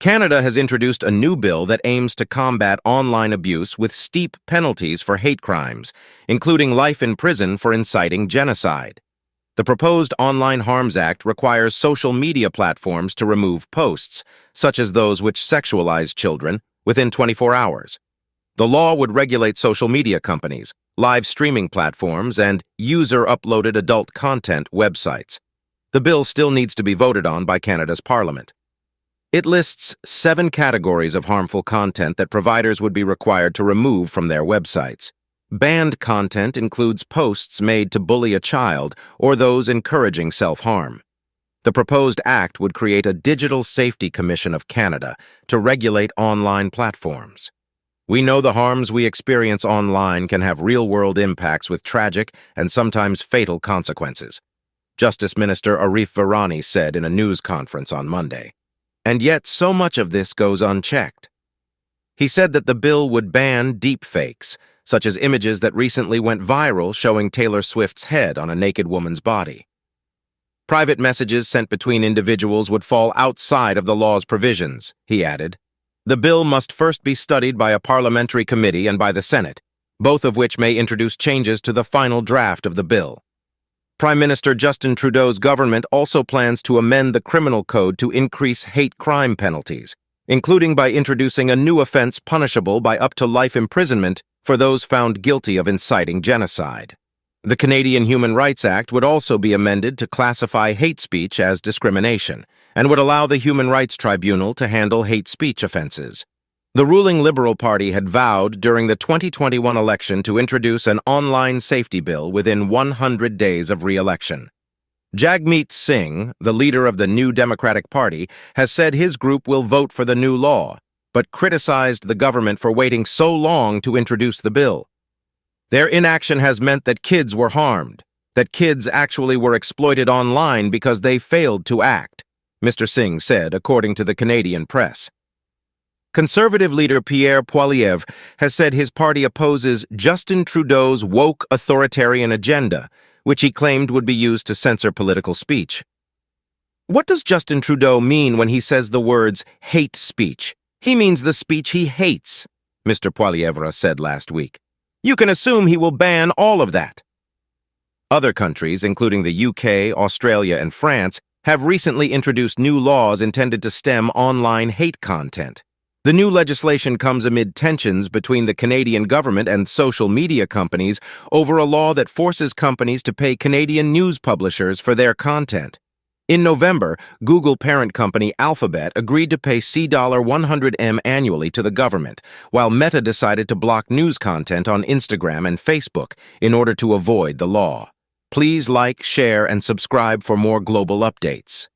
Canada has introduced a new bill that aims to combat online abuse with steep penalties for hate crimes, including life in prison for inciting genocide. The proposed Online Harms Act requires social media platforms to remove posts, such as those which sexualize children, within 24 hours. The law would regulate social media companies, live streaming platforms, and user-uploaded adult content websites. The bill still needs to be voted on by Canada's Parliament. It lists 7 categories of harmful content that providers would be required to remove from their websites. Banned content includes posts made to bully a child or those encouraging self-harm. The proposed act would create a Digital Safety Commission of Canada to regulate online platforms. We know the harms we experience online can have real-world impacts with tragic and sometimes fatal consequences, Justice Minister Arif Virani said in a news conference on Monday. And yet so much of this goes unchecked. He said that the bill would ban deepfakes, such as images that recently went viral showing Taylor Swift's head on a naked woman's body. Private messages sent between individuals would fall outside of the law's provisions, he added. The bill must first be studied by a parliamentary committee and by the Senate, both of which may introduce changes to the final draft of the bill. Prime Minister Justin Trudeau's government also plans to amend the criminal code to increase hate crime penalties, including by introducing a new offense punishable by up to life imprisonment for those found guilty of inciting genocide. The Canadian Human Rights Act would also be amended to classify hate speech as discrimination, and would allow the Human Rights Tribunal to handle hate speech offenses. The ruling Liberal Party had vowed during the 2021 election to introduce an online safety bill within 100 days of re-election. Jagmeet Singh, the leader of the New Democratic Party, has said his group will vote for the new law, but criticized the government for waiting so long to introduce the bill. Their inaction has meant that kids were harmed, that kids actually were exploited online because they failed to act, Mr. Singh said, according to the Canadian press. Conservative leader Pierre Poilievre has said his party opposes Justin Trudeau's woke authoritarian agenda, which he claimed would be used to censor political speech. What does Justin Trudeau mean when he says the words hate speech? He means the speech he hates, Mr. Poilievre said last week. You can assume he will ban all of that. Other countries, including the UK, Australia, and France, have recently introduced new laws intended to stem online hate content. The new legislation comes amid tensions between the Canadian government and social media companies over a law that forces companies to pay Canadian news publishers for their content. In November, Google parent company Alphabet agreed to pay $100M annually to the government, while Meta decided to block news content on Instagram and Facebook in order to avoid the law. Please like, share, and subscribe for more global updates.